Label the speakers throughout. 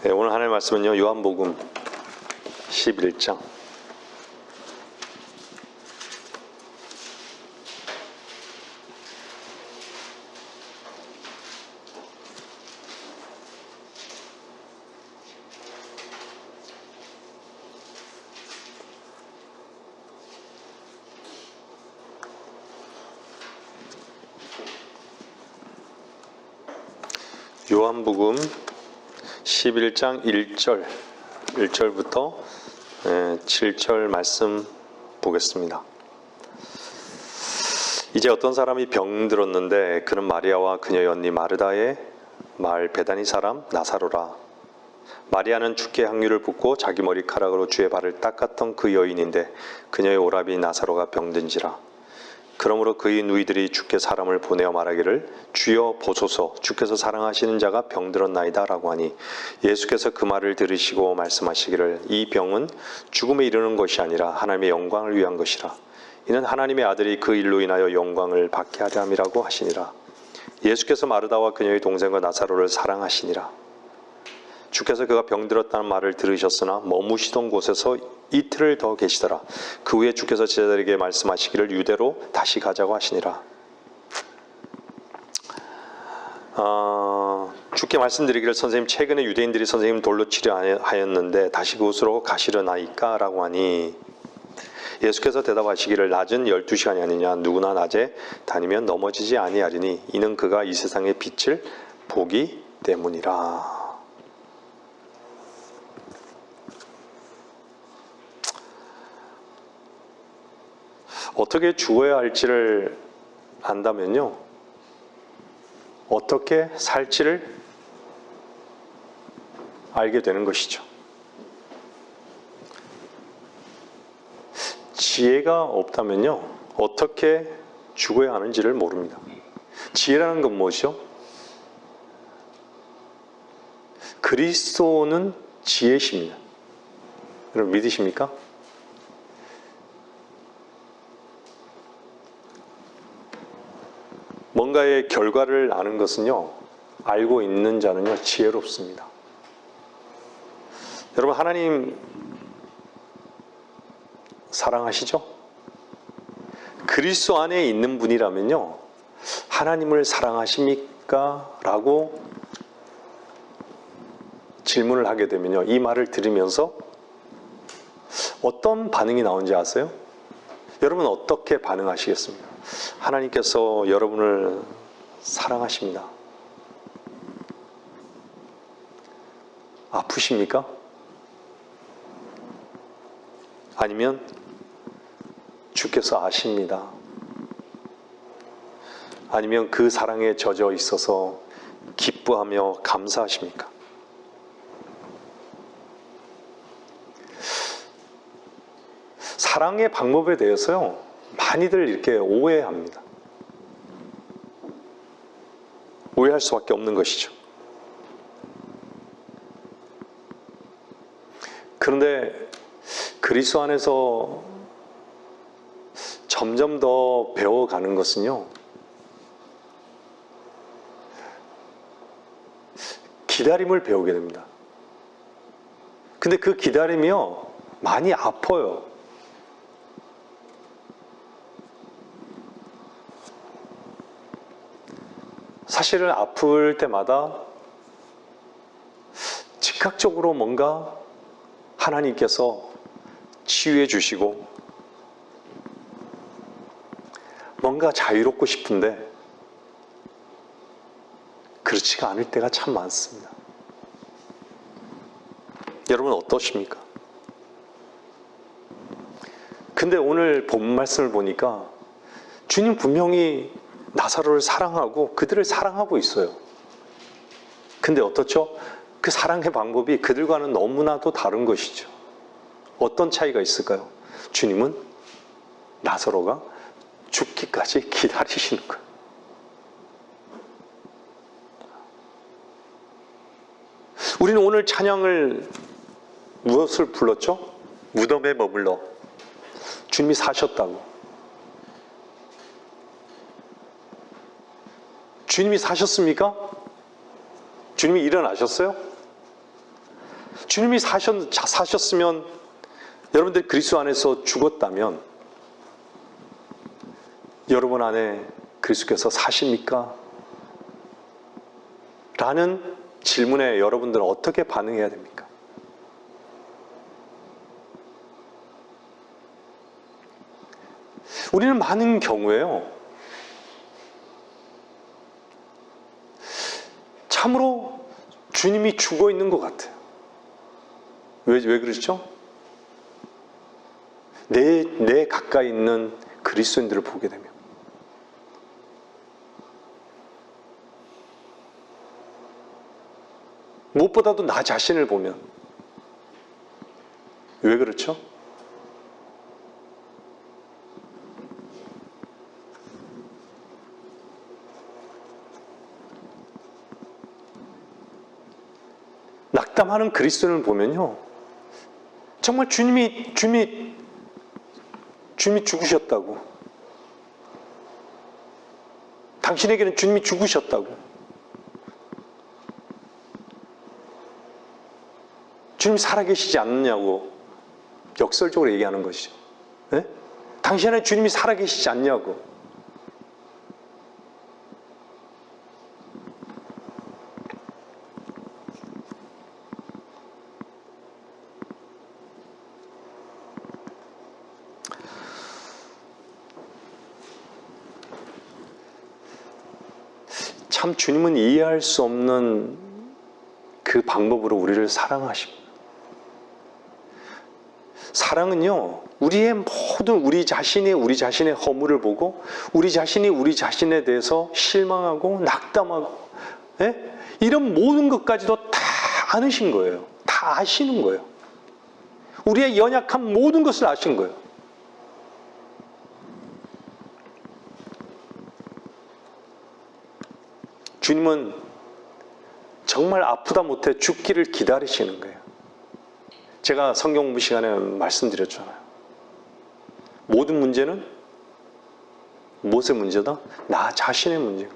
Speaker 1: 네, 오늘 하나님의 말씀은요, 요한복음 11장 요한복음 11장 1절부터 7절 말씀 보겠습니다. 이제 어떤 사람이 병들었는데 그는 마리아와 그녀의 언니 마르다의 마을 베다니 사람 나사로라. 마리아는 주께 향유를 붓고 자기 머리카락으로 주의 발을 닦았던 그 여인인데 그녀의 오라비 나사로가 병든지라. 그러므로 그의 누이들이 주께 사람을 보내어 말하기를 주여 보소서 주께서 사랑하시는 자가 병들었나이다 라고 하니 예수께서 그 말을 들으시고 말씀하시기를 이 병은 죽음에 이르는 것이 아니라 하나님의 영광을 위한 것이라. 이는 하나님의 아들이 그 일로 인하여 영광을 받게 하려 함이라고 하시니라. 예수께서 마르다와 그녀의 동생과 나사로를 사랑하시니라. 주께서 그가 병들었다는 말을 들으셨으나 머무시던 곳에서 이틀을 더 계시더라. 그 후에 주께서 제자들에게 말씀하시기를 유대로 다시 가자고 하시니라. 주께 말씀드리기를 선생님 최근에 유대인들이 선생님 돌로 치려 하였는데 다시 그곳으로 가시려나이까? 라고 하니 예수께서 대답하시기를 낮은 12시간이 아니냐 누구나 낮에 다니면 넘어지지 아니하리니 이는 그가 이 세상의 빛을 보기 때문이라. 어떻게 죽어야 할지를 안다면요, 어떻게 살지를 알게 되는 것이죠. 지혜가 없다면요, 어떻게 죽어야 하는지를 모릅니다. 지혜라는 건 무엇이죠? 그리스도는 지혜십니다. 여러분 믿으십니까? 뭔가의 결과를 아는 것은요, 알고 있는 자는요, 지혜롭습니다. 여러분, 하나님 사랑하시죠? 그리스도 안에 있는 분이라면요, 하나님을 사랑하십니까? 라고 질문을 하게 되면요, 이 말을 들으면서 어떤 반응이 나오는지 아세요? 여러분 어떻게 반응하시겠습니까? 하나님께서 여러분을 사랑하십니다. 아프십니까? 아니면 주께서 아십니다. 아니면 그 사랑에 젖어 있어서 기뻐하며 감사하십니까? 사랑의 방법에 대해서요, 많이들 이렇게 오해합니다. 오해할 수밖에 없는 것이죠. 그런데 그리스도 안에서 점점 더 배워가는 것은요, 기다림을 배우게 됩니다. 근데 그 기다림이요, 많이 아파요. 사실은 아플 때마다 즉각적으로 뭔가 하나님께서 치유해 주시고 뭔가 자유롭고 싶은데 그렇지가 않을 때가 참 많습니다. 여러분 어떠십니까? 근데 오늘 본 말씀을 보니까 주님 분명히 나사로를 사랑하고 그들을 사랑하고 있어요. 근데 어떻죠? 그 사랑의 방법이 그들과는 너무나도 다른 것이죠. 어떤 차이가 있을까요? 주님은 나사로가 죽기까지 기다리시는 거예요. 우리는 오늘 찬양을 무엇을 불렀죠? 무덤에 머물러. 주님이 사셨다고. 주님이 사셨습니까? 주님이 일어나셨어요? 주님이 사셨으면, 여러분들이 그리스도 안에서 죽었다면 여러분 안에 그리스도께서 사십니까? 라는 질문에 여러분들은 어떻게 반응해야 됩니까? 우리는 많은 경우에요, 참으로 주님이 죽어 있는 것 같아요. 왜 그러죠? 내 가까이 있는 그리스도인들을 보게 되면. 무엇보다도 나 자신을 보면. 왜 그렇죠? 낙담하는 그리스도인을 보면요, 정말 주님이 죽으셨다고, 당신에게는 주님이 죽으셨다고, 주님이 살아계시지 않느냐고 역설적으로 얘기하는 것이죠. 네? 당신 안에 주님이 살아계시지 않냐고. 참 주님은 이해할 수 없는 그 방법으로 우리를 사랑하십니다. 사랑은요, 우리 자신의 허물을 보고 우리 자신에 대해서 실망하고 낙담하고, 이런 모든 것까지도 다 아시는 거예요. 다 아시는 거예요. 우리의 연약한 모든 것을 아신 거예요. 주님은 정말 아프다 못해 죽기를 기다리시는 거예요. 제가 성경 공부 시간에 말씀드렸잖아요. 모든 문제는 무엇의 문제다? 나 자신의 문제예요.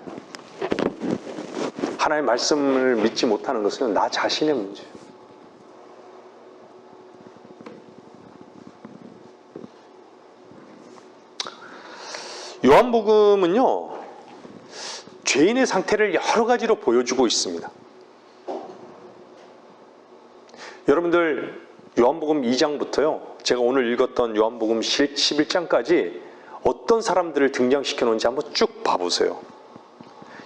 Speaker 1: 하나님의 말씀을 믿지 못하는 것은 나 자신의 문제예요. 요한복음은요, 죄인의 상태를 여러 가지로 보여주고 있습니다. 여러분들 요한복음 2장부터요, 제가 오늘 읽었던 요한복음 11장까지 어떤 사람들을 등장시켜 놓은지 한번 쭉 봐보세요.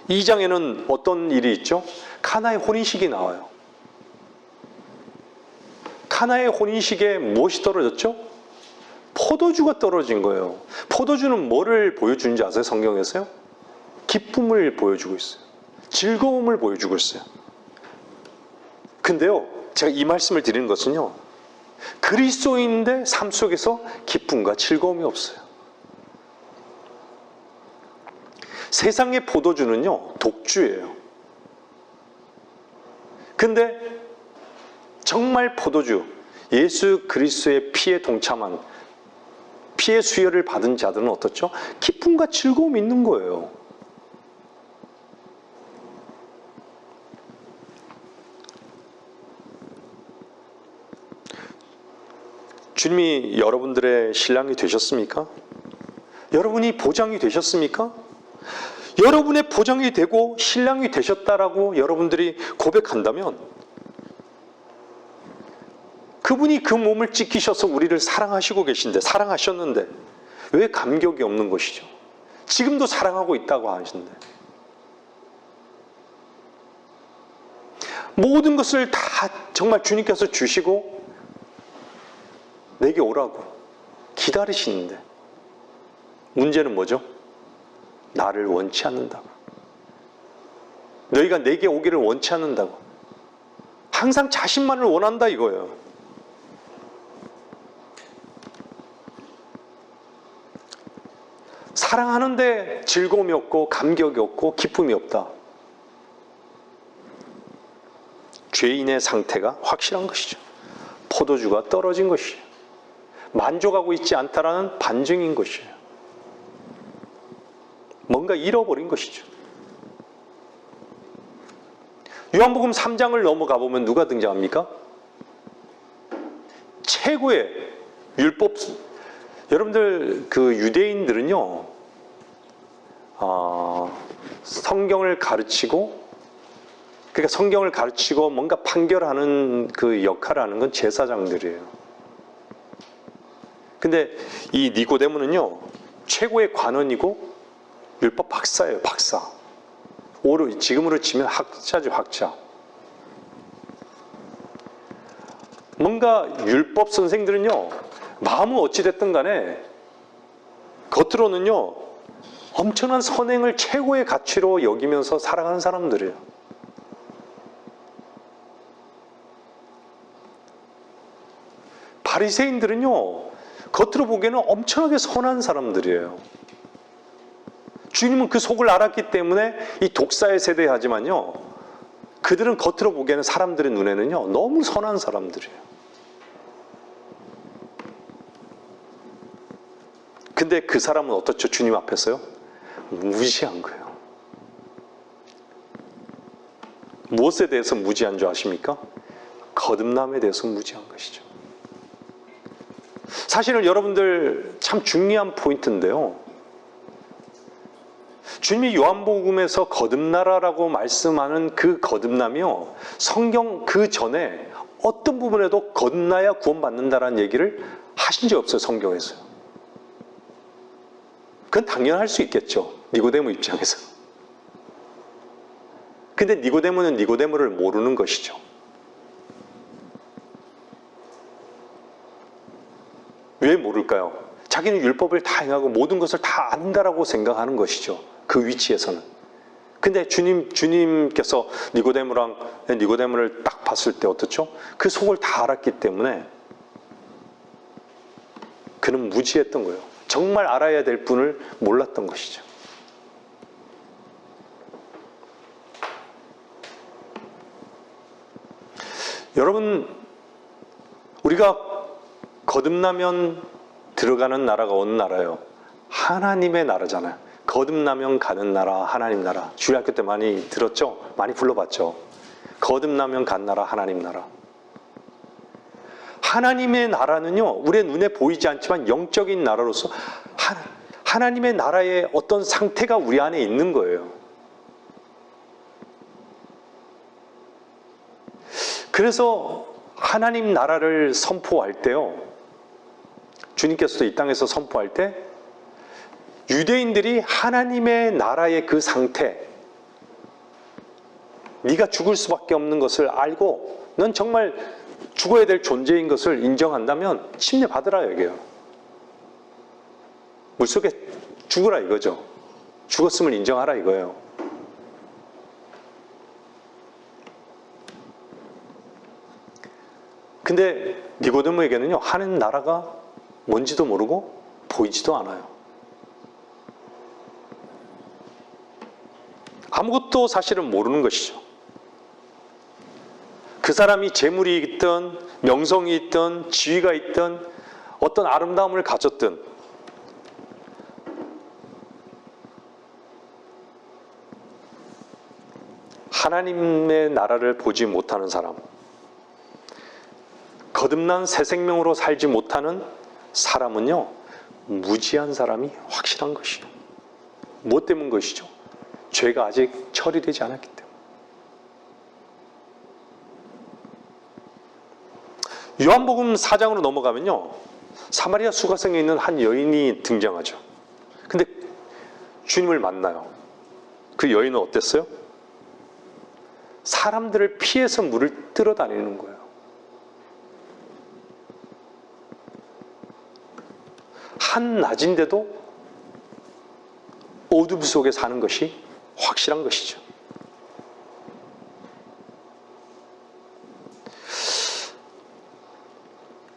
Speaker 1: 2장에는 어떤 일이 있죠? 카나의 혼인식이 나와요. 카나의 혼인식에 무엇이 떨어졌죠? 포도주가 떨어진 거예요. 포도주는 뭐를 보여주는지 아세요? 성경에서요? 기쁨을 보여주고 있어요. 즐거움을 보여주고 있어요. 근데요, 제가 이 말씀을 드리는 것은요, 그리스도인의 삶 속에서 기쁨과 즐거움이 없어요. 세상의 포도주는요, 독주예요. 근데 정말 포도주, 예수 그리스도의 피에 동참한, 피의 수혈을 받은 자들은 어떻죠? 기쁨과 즐거움이 있는 거예요. 주님이 여러분들의 신랑이 되셨습니까? 여러분이 보장이 되셨습니까? 여러분의 보장이 되고 신랑이 되셨다라고 여러분들이 고백한다면, 그분이 그 몸을 찢기셔서 우리를 사랑하셨는데 왜 감격이 없는 것이죠? 지금도 사랑하고 있다고 하시는데. 모든 것을 다 정말 주님께서 주시고 내게 오라고 기다리시는데, 문제는 뭐죠? 나를 원치 않는다고. 너희가 내게 오기를 원치 않는다고. 항상 자신만을 원한다 이거예요. 사랑하는데 즐거움이 없고 감격이 없고 기쁨이 없다. 죄인의 상태가 확실한 것이죠. 포도주가 떨어진 것이에요. 만족하고 있지 않다라는 반증인 것이에요. 뭔가 잃어버린 것이죠. 요한복음 3장을 넘어가 보면 누가 등장합니까? 최고의 율법, 여러분들 그 유대인들은요, 성경을 가르치고, 그러니까 성경을 가르치고 뭔가 판결하는 그 역할을 하는 건 제사장들이에요. 근데 이 니고데모는요, 최고의 관원이고 율법 박사예요, 박사. 지금으로 치면 학자죠, 학자. 뭔가 율법 선생들은요, 마음은 어찌됐든 간에 겉으로는요, 엄청난 선행을 최고의 가치로 여기면서 살아가는 사람들이에요. 바리새인들은요, 겉으로 보기에는 엄청나게 선한 사람들이에요. 주님은 그 속을 알았기 때문에 이 독사에 세대하지만요, 그들은 겉으로 보기에는 사람들의 눈에는요, 너무 선한 사람들이에요. 근데 그 사람은 어떻죠? 주님 앞에서요? 무지한 거예요. 무엇에 대해서 무지한 줄 아십니까? 거듭남에 대해서 무지한 것이죠. 사실은 여러분들 참 중요한 포인트인데요. 주님이 요한복음에서 거듭나라라고 말씀하는 그 거듭남이요, 성경 그 전에 어떤 부분에도 거듭나야 구원받는다라는 얘기를 하신 적 없어요, 성경에서요. 그건 당연할 수 있겠죠, 니고데모 입장에서. 근데 니고데모는 니고데모를 모르는 것이죠. 왜 모를까요? 자기는 율법을 다 행하고 모든 것을 다 안다라고 생각하는 것이죠, 그 위치에서는. 근데 주님께서 니고데모를 딱 봤을 때 어떻죠? 그 속을 다 알았기 때문에 그는 무지했던 거예요. 정말 알아야 될 분을 몰랐던 것이죠. 여러분, 우리가 거듭나면 들어가는 나라가 어느 나라예요? 하나님의 나라잖아요. 거듭나면 가는 나라, 하나님 나라. 주일학교 때 많이 들었죠? 많이 불러봤죠? 거듭나면 간 나라, 하나님 나라. 하나님의 나라는요, 우리의 눈에 보이지 않지만 영적인 나라로서 하나님의 나라의 어떤 상태가 우리 안에 있는 거예요. 그래서 하나님 나라를 선포할 때요, 주님께서도 이 땅에서 선포할 때 유대인들이 하나님의 나라의 그 상태, 네가 죽을 수밖에 없는 것을 알고 넌 정말 죽어야 될 존재인 것을 인정한다면 침례 받으라 얘기해요. 물속에 죽으라 이거죠. 죽었음을 인정하라 이거예요. 근데 니고데모에게는요, 하는 나라가 뭔지도 모르고 보이지도 않아요. 아무것도 사실은 모르는 것이죠. 그 사람이 재물이 있든 명성이 있든 지위가 있든 어떤 아름다움을 가졌든 하나님의 나라를 보지 못하는 사람, 거듭난 새 생명으로 살지 못하는 사람은요, 무지한 사람이 확실한 것이요. 무엇 때문 것이죠? 죄가 아직 처리되지 않았기 때문에. 요한복음 4장으로 넘어가면요, 사마리아 수가성에 있는 한 여인이 등장하죠. 근데 주님을 만나요. 그 여인은 어땠어요? 사람들을 피해서 물을 끌어다니는 거예요. 한낮인데도 어둠 속에 사는 것이 확실한 것이죠.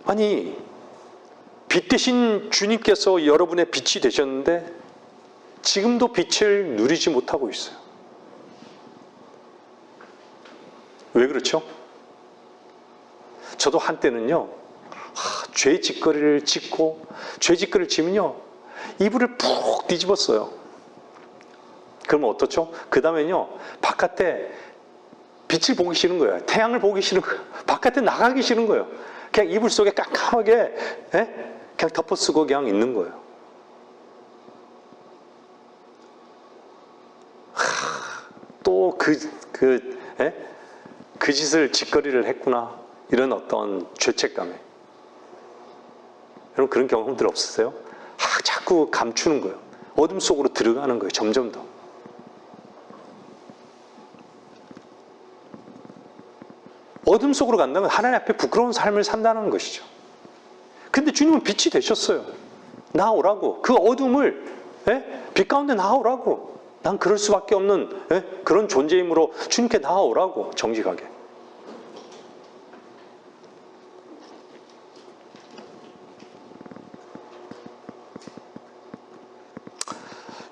Speaker 1: 아니, 빛 대신 주님께서 여러분의 빛이 되셨는데 지금도 빛을 누리지 못하고 있어요. 왜 그렇죠? 저도 한때는요, 죄 짓거리를 짓고, 죄 짓거리를 지면요, 이불을 푹 뒤집었어요. 그러면 어떻죠? 그 다음에는요, 바깥에 빛을 보기 싫은 거예요. 태양을 보기 싫은 거예요. 바깥에 나가기 싫은 거예요. 그냥 이불 속에 깜깜하게 그냥 덮어쓰고 그냥 있는 거예요. 또 그 짓을 짓거리를 했구나. 이런 어떤 죄책감에. 여러분 그런 경험들 없으세요? 자꾸 감추는 거예요. 어둠 속으로 들어가는 거예요. 점점 더. 어둠 속으로 간다는 건 하나님 앞에 부끄러운 삶을 산다는 것이죠. 근데 주님은 빛이 되셨어요. 나오라고. 그 어둠을 빛 가운데 나오라고. 난 그럴 수밖에 없는 그런 존재이므로 주님께 나오라고. 정직하게.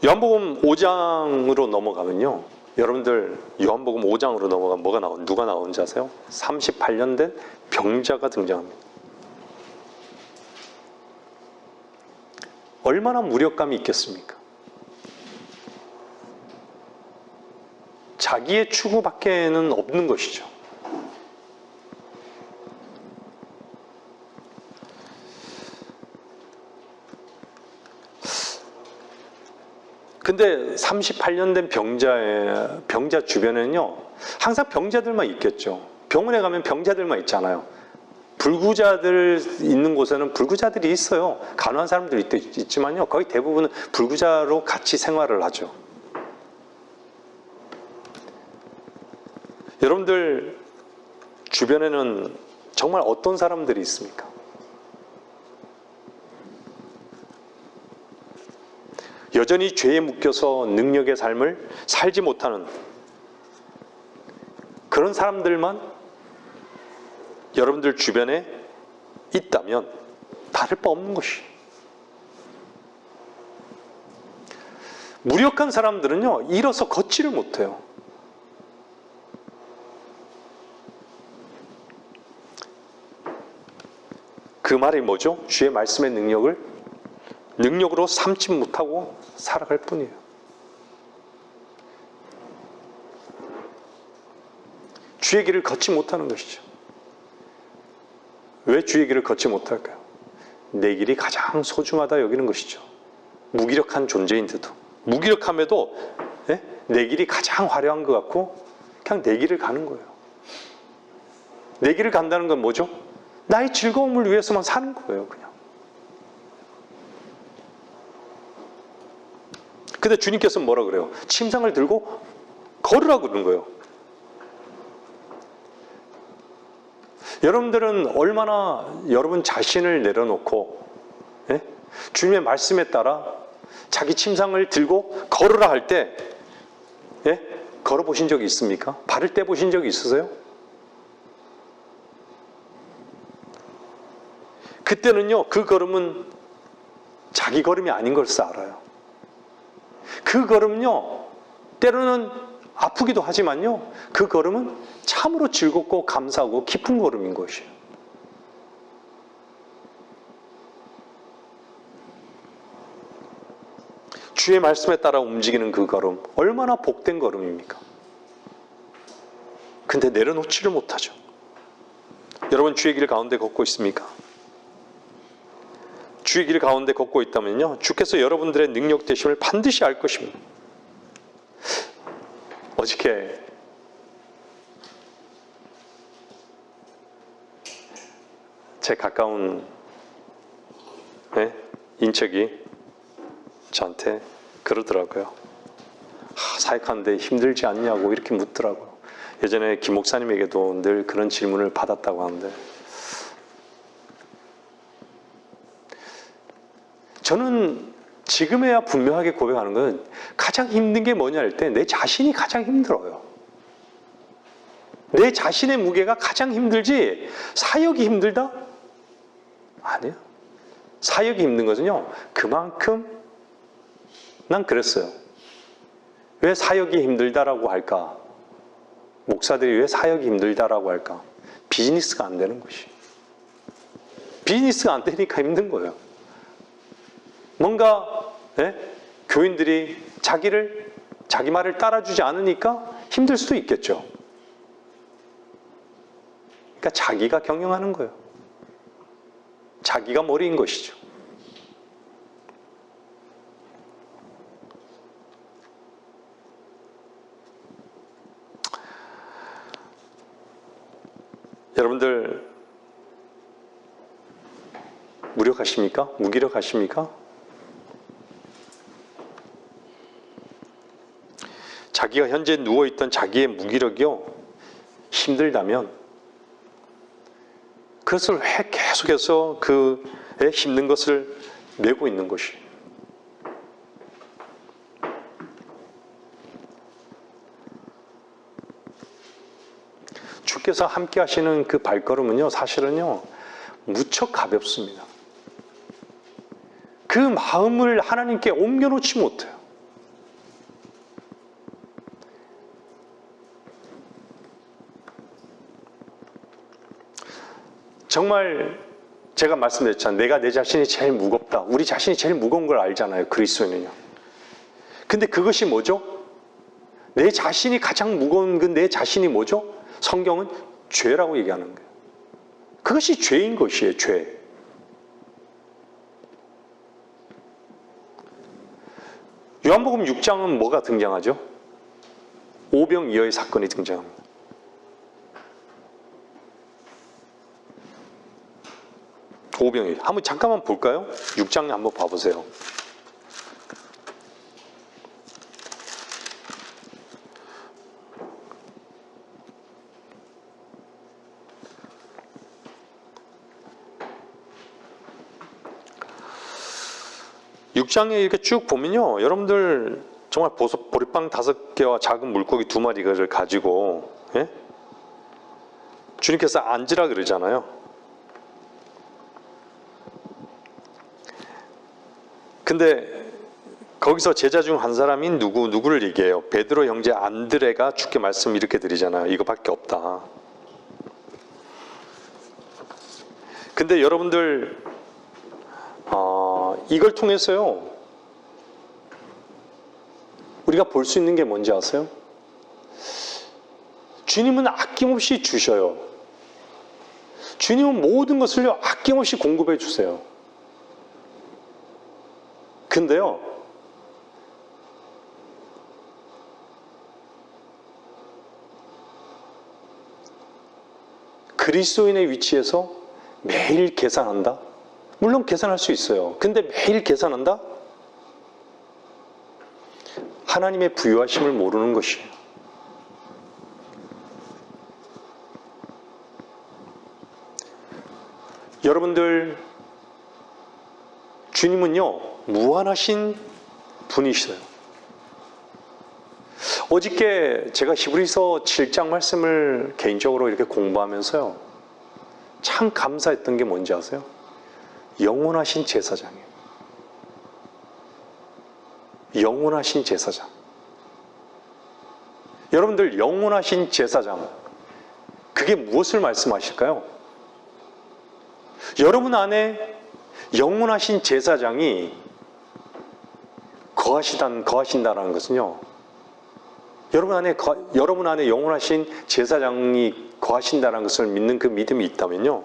Speaker 1: 요한복음 5장으로 넘어가면요. 여러분들 요한복음 5장으로 넘어가면 뭐가 누가 나오는지 아세요? 38년 된 병자가 등장합니다. 얼마나 무력감이 있겠습니까? 자기의 추구밖에는 없는 것이죠. 근데 38년 된 병자 주변에는요, 항상 병자들만 있겠죠. 병원에 가면 병자들만 있잖아요. 불구자들 있는 곳에는 불구자들이 있어요. 간호한 사람들이 있지만요, 거의 대부분은 불구자로 같이 생활을 하죠. 여러분들 주변에는 정말 어떤 사람들이 있습니까? 여전히 죄에 묶여서 능력의 삶을 살지 못하는 그런 사람들만 여러분들 주변에 있다면 다를 바 없는 것이. 무력한 사람들은요, 일어서 걷지를 못해요. 그 말이 뭐죠? 주의 말씀의 능력으로 삼지 못하고 살아갈 뿐이에요. 주의 길을 걷지 못하는 것이죠. 왜 주의 길을 걷지 못할까요? 내 길이 가장 소중하다 여기는 것이죠. 무기력한 존재인데도, 무기력함에도 내 길이 가장 화려한 것 같고 그냥 내 길을 가는 거예요. 내 길을 간다는 건 뭐죠? 나의 즐거움을 위해서만 사는 거예요, 그냥. 근데 주님께서는 뭐라 그래요? 침상을 들고 걸으라고 그러는 거예요. 여러분들은 얼마나 여러분 자신을 내려놓고 주님의 말씀에 따라 자기 침상을 들고 걸으라 할 때 걸어보신 적이 있습니까? 발을 떼보신 적이 있으세요? 그때는요, 그 걸음은 자기 걸음이 아닌 것을 알아요. 그 걸음은요, 때로는 아프기도 하지만요, 그 걸음은 참으로 즐겁고 감사하고 기쁜 걸음인 것이에요. 주의 말씀에 따라 움직이는 그 걸음, 얼마나 복된 걸음입니까? 근데 내려놓지를 못하죠. 여러분 주의 길 가운데 걷고 있습니까? 주의 길 가운데 걷고 있다면요, 주께서 여러분들의 능력 되심을 반드시 알 것입니다. 어저께 제 가까운 인척이 저한테 그러더라고요. 사역하는데 힘들지 않냐고 이렇게 묻더라고요. 예전에 김 목사님에게도 늘 그런 질문을 받았다고 하는데, 저는 지금에야 분명하게 고백하는 건, 가장 힘든 게 뭐냐 할 때 내 자신이 가장 힘들어요. 내 자신의 무게가 가장 힘들지 사역이 힘들다? 아니에요. 사역이 힘든 것은요, 그만큼 난 그랬어요. 왜 사역이 힘들다라고 할까? 목사들이 왜 사역이 힘들다라고 할까? 비즈니스가 안 되는 것이. 비즈니스가 안 되니까 힘든 거예요. 뭔가 교인들이 자기 말을 따라주지 않으니까 힘들 수도 있겠죠. 그러니까 자기가 경영하는 거예요. 자기가 머리인 것이죠. 여러분들 무력하십니까? 무기력하십니까? 자기가 현재 누워있던 자기의 무기력이요, 힘들다면 그것을 왜 계속해서 그의 힘든 것을 메고 있는 것이. 주께서 함께 하시는 그 발걸음은요, 사실은요, 무척 가볍습니다. 그 마음을 하나님께 옮겨놓지 못해요. 정말 제가 말씀드렸잖아요. 내가 내 자신이 제일 무겁다. 우리 자신이 제일 무거운 걸 알잖아요. 그리스도인은요. 근데 그것이 뭐죠? 내 자신이 가장 무거운 그 내 자신이 뭐죠? 성경은 죄라고 얘기하는 거예요. 그것이 죄인 것이에요. 죄. 요한복음 6장은 뭐가 등장하죠? 오병이어의 사건이 등장합니다. 오병이어. 한번 잠깐만 볼까요? 6장 한번 봐보세요. 육장에 이렇게 쭉 보면요, 여러분들 정말 보리빵 5개와 작은 물고기 2마리를 가지고, 예? 주님께서 앉으라 그러잖아요. 근데 거기서 제자 중 한 사람인 누구를 얘기해요. 베드로 형제 안드레가 주께 말씀 이렇게 드리잖아요. 이거밖에 없다. 근데 여러분들 이걸 통해서요, 우리가 볼 수 있는 게 뭔지 아세요? 주님은 아낌없이 주셔요. 주님은 모든 것을요, 아낌없이 공급해 주세요. 근데요, 그리스도인의 위치에서 매일 계산한다? 물론 계산할 수 있어요. 근데 매일 계산한다? 하나님의 부유하심을 모르는 것이에요. 여러분들, 주님은요, 무한하신 분이시세요. 어저께 제가 히브리서 7장 말씀을 개인적으로 이렇게 공부하면서요, 참 감사했던 게 뭔지 아세요? 영원하신 제사장이에요. 영원하신 제사장. 여러분들, 영원하신 제사장, 그게 무엇을 말씀하실까요? 여러분 안에 영원하신 제사장이 거하신다는 것은요, 여러분 안에 영원하신 제사장이 거하신다는 것을 믿는 그 믿음이 있다면요,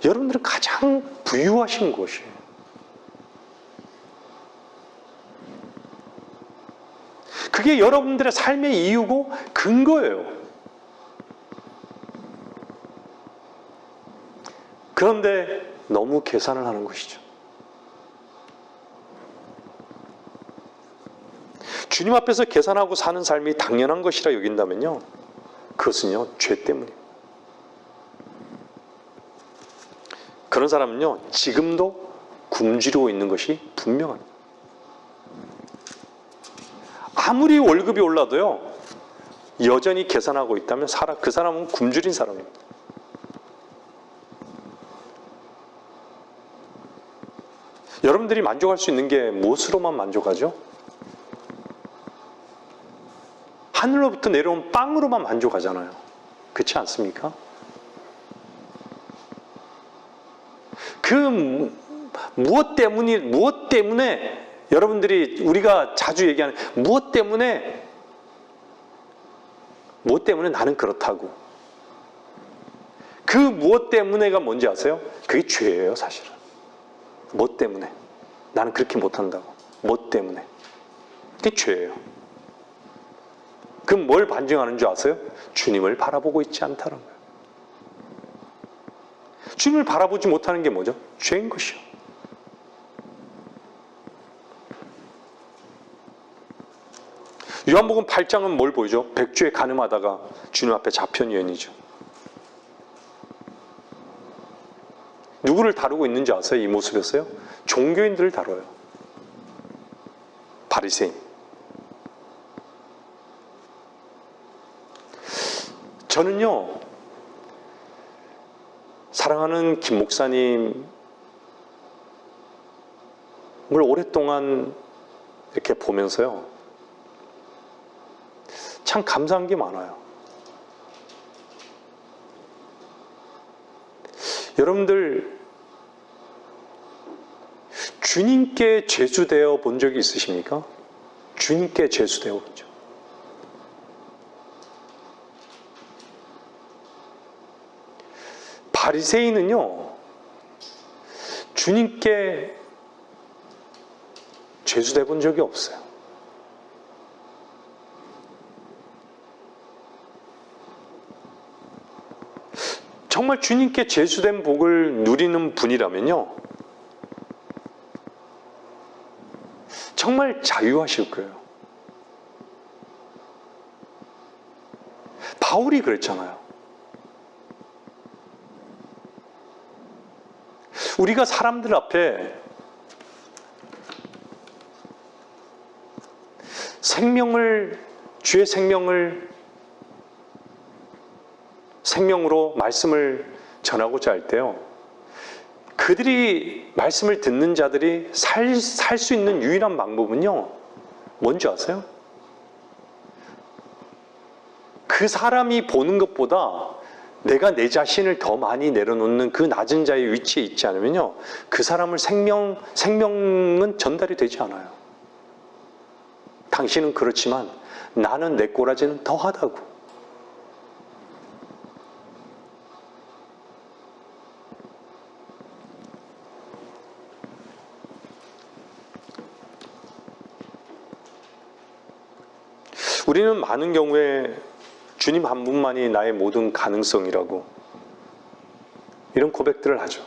Speaker 1: 여러분들은 가장 부유하신 것이에요. 그게 여러분들의 삶의 이유고 근거예요. 그런데 너무 계산을 하는 것이죠. 주님 앞에서 계산하고 사는 삶이 당연한 것이라 여긴다면요, 그것은요, 죄 때문이에요. 그런 사람은요, 지금도 굶주리고 있는 것이 분명합니다. 아무리 월급이 올라도요, 여전히 계산하고 있다면 그 사람은 굶주린 사람입니다. 여러분들이 만족할 수 있는 게 무엇으로만 만족하죠? 하늘로부터 내려온 빵으로만 만족하잖아요. 그렇지 않습니까? 무엇 때문에 여러분들이 우리가 자주 얘기하는 무엇 때문에 나는 그렇다고. 그 무엇 때문에가 뭔지 아세요? 그게 죄예요, 사실은. 뭐 때문에? 나는 그렇게 못한다고. 뭐 때문에? 그게 죄예요. 그럼 뭘 반증하는 줄 아세요? 주님을 바라보고 있지 않다는 거예요. 주님을 바라보지 못하는 게 뭐죠? 죄인 것이요. 요한복음 8장은 뭘 보이죠? 백주에 간음하다가 주님 앞에 잡혀온 여인이죠. 누구를 다루고 있는지 아세요? 이 모습에서요? 종교인들을 다뤄요. 바리새인. 저는요, 사랑하는 김 목사님을 오랫동안 이렇게 보면서요, 참 감사한 게 많아요. 여러분들, 주님께 죄수되어 본 적이 있으십니까? 주님께 죄수되어 본 적. 바리새인은요, 주님께 죄수되어 본 적이 없어요. 정말 주님께 죄수된 복을 누리는 분이라면요, 정말 자유하실 거예요. 바울이 그랬잖아요. 우리가 사람들 앞에 주의 생명으로 말씀을 전하고자 할 때요, 그들이 말씀을 듣는 자들이 살 수 있는 유일한 방법은요, 뭔지 아세요? 그 사람이 보는 것보다 내가 내 자신을 더 많이 내려놓는 그 낮은 자의 위치에 있지 않으면요, 그 사람을 생명은 전달이 되지 않아요. 당신은 그렇지만 나는 내 꼬라지는 더하다고. 우리는 많은 경우에 주님 한 분만이 나의 모든 가능성이라고 이런 고백들을 하죠.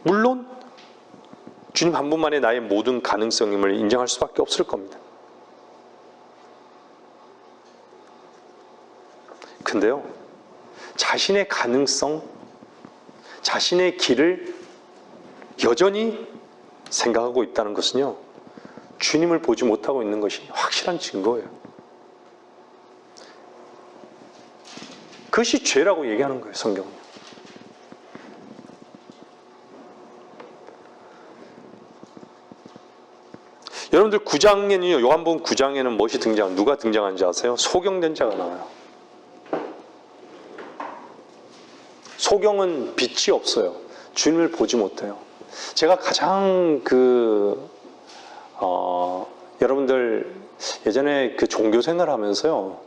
Speaker 1: 물론 주님 한 분만이 나의 모든 가능성임을 인정할 수밖에 없을 겁니다. 근데요, 자신의 가능성, 자신의 길을 여전히 생각하고 있다는 것은요, 주님을 보지 못하고 있는 것이 확실한 증거예요. 그것이 죄라고 얘기하는 거예요, 성경은. 여러분들 9장에는요, 요한복음 9장에는 무엇이 누가 등장하는지 아세요? 소경된 자가 나와요. 소경은 빛이 없어요. 주님을 보지 못해요. 제가 가장 여러분들 예전에 그 종교 생활 하면서요,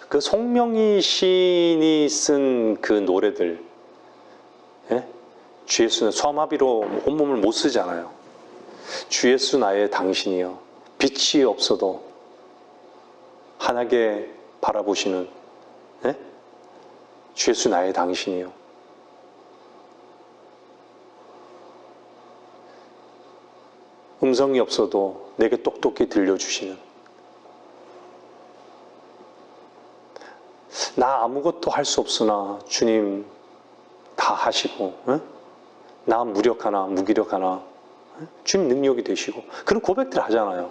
Speaker 1: 그 송명희 시인이 쓴 그 노래들, 예? 주 예수는 소아마비로 온몸을 못 쓰잖아요. 주 예수 나의 당신이여, 빛이 없어도 환하게 바라보시는, 예? 주 예수 나의 당신이여. 음성이 없어도 내게 똑똑히 들려주시는, 나 아무것도 할 수 없으나 주님 다 하시고, 나 무력하나 무기력하나 주님 능력이 되시고, 그런 고백들 하잖아요.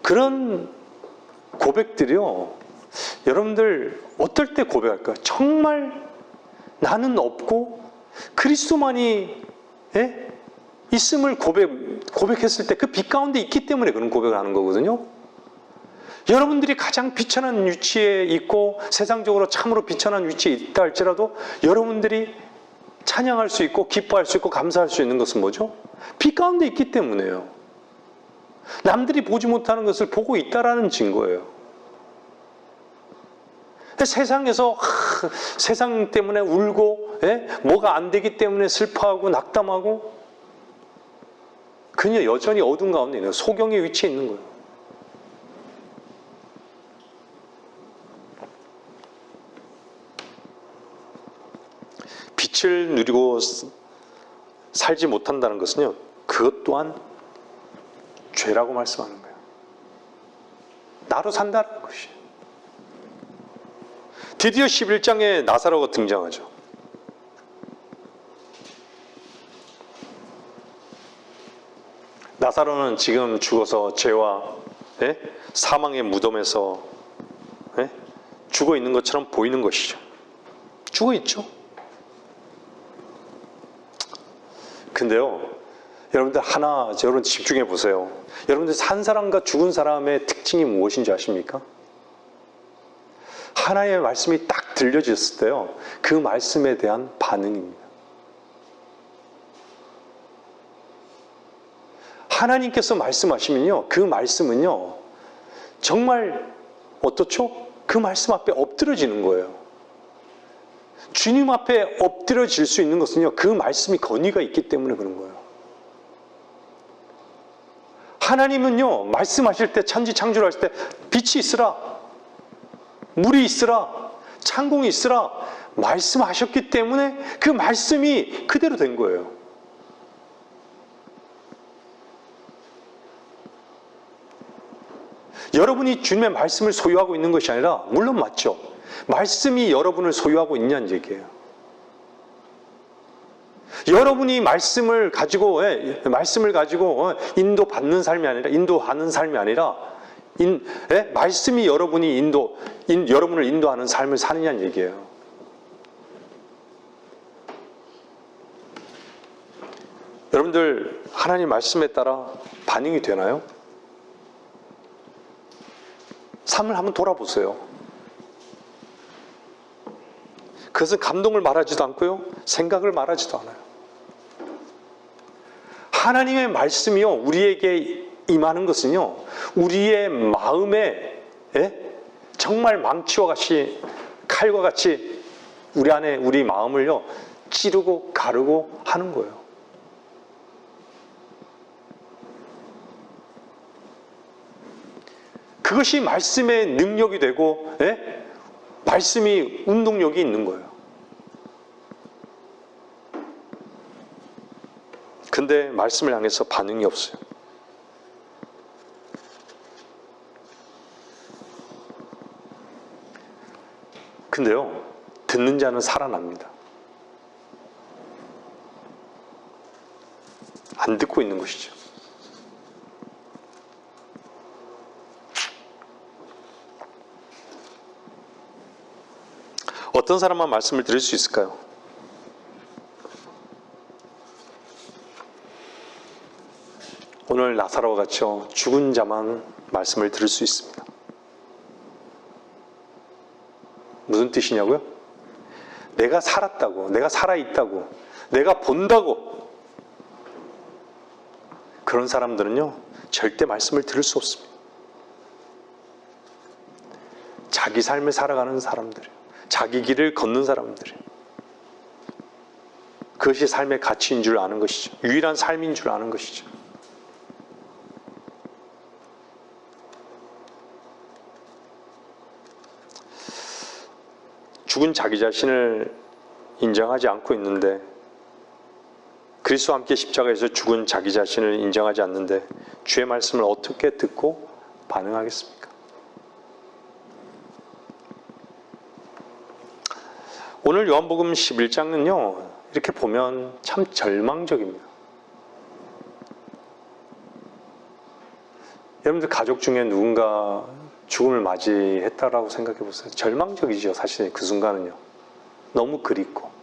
Speaker 1: 그런 고백들이요, 여러분들 어떨 때 고백할까요? 정말 나는 없고 그리스도만이 있음을 고백했을 때 그 빛 가운데 있기 때문에 그런 고백을 하는 거거든요. 여러분들이 가장 비천한 위치에 있고 세상적으로 참으로 비천한 위치에 있다 할지라도 여러분들이 찬양할 수 있고 기뻐할 수 있고 감사할 수 있는 것은 뭐죠? 빛 가운데 있기 때문에요. 남들이 보지 못하는 것을 보고 있다라는 증거예요. 세상에서 세상 때문에 울고 뭐가 안 되기 때문에 슬퍼하고 낙담하고 그녀 여전히 어둠 가운데 있는 소경의 위치에 있는 거예요. 빛을 누리고 살지 못한다는 것은요, 그것 또한 죄라고 말씀하는 거예요. 나로 산다는 것이. 드디어 11장에 나사로가 등장하죠. 나사로는 지금 죽어서 죄와 사망의 무덤에서 죽어 있는 것처럼 보이는 것이죠. 죽어 있죠. 근데요, 여러분들 여러분 집중해 보세요. 여러분들 산 사람과 죽은 사람의 특징이 무엇인지 아십니까? 하나님의 말씀이 딱 들려졌을 때요, 그 말씀에 대한 반응입니다. 하나님께서 말씀하시면요, 그 말씀은요, 정말 어떻죠? 그 말씀 앞에 엎드려지는 거예요. 주님 앞에 엎드려질 수 있는 것은요, 그 말씀이 권위가 있기 때문에 그런 거예요. 하나님은요, 말씀하실 때, 천지 창조를 하실 때 빛이 있으라, 물이 있으라, 창공이 있으라 말씀하셨기 때문에 그 말씀이 그대로 된 거예요. 여러분이 주님의 말씀을 소유하고 있는 것이 아니라, 물론 맞죠. 말씀이 여러분을 소유하고 있냐는 얘기예요. 여러분이 말씀을 가지고 인도받는 삶이 아니라, 인도하는 삶이 아니라, 말씀이 여러분을 인도하는 삶을 사느냐는 얘기예요. 여러분들 하나님 말씀에 따라 반응이 되나요? 삶을 한번 돌아보세요. 그것은 감동을 말하지도 않고요, 생각을 말하지도 않아요. 하나님의 말씀이요, 우리에게 임하는 것은요, 우리의 마음에 정말 망치와 같이, 칼과 같이 우리 안에 우리 마음을요 찌르고 가르고 하는 거예요. 그것이 말씀의 능력이 되고 말씀이 운동력이 있는 거예요. 근데 말씀을 향해서 반응이 없어요. 근데요, 듣는 자는 살아납니다. 안 듣고 있는 것이죠. 어떤 사람만 말씀을 들을 수 있을까요? 오늘 나사로와 같이요, 죽은 자만 말씀을 들을 수 있습니다. 무슨 뜻이냐고요? 내가 살았다고, 내가 살아있다고, 내가 본다고, 그런 사람들은요 절대 말씀을 들을 수 없습니다. 자기 삶을 살아가는 사람들이에요. 자기 길을 걷는 사람들이에요. 그것이 삶의 가치인 줄 아는 것이죠. 유일한 삶인 줄 아는 것이죠. 죽은 자기 자신을 인정하지 않고 있는데, 그리스도와 함께 십자가에서 죽은 자기 자신을 인정하지 않는데 주의 말씀을 어떻게 듣고 반응하겠습니까? 오늘 요한복음 11장은요 이렇게 보면 참 절망적입니다. 여러분들 가족 중에 누군가 죽음을 맞이했다라고 생각해 보세요. 절망적이죠. 사실 그 순간은요. 너무 그립고.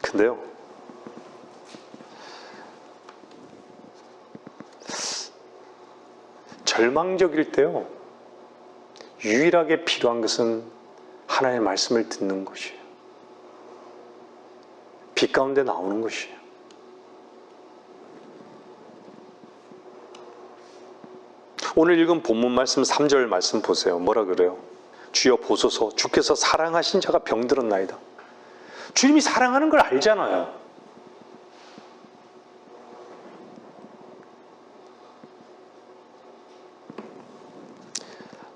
Speaker 1: 근데요, 절망적일 때요, 유일하게 필요한 것은 하나님의 말씀을 듣는 것이에요. 빛 가운데 나오는 것이에요. 오늘 읽은 본문 말씀 3절 말씀 보세요. 뭐라 그래요? 주여 보소서, 주께서 사랑하신 자가 병들었나이다. 주님이 사랑하는 걸 알잖아요.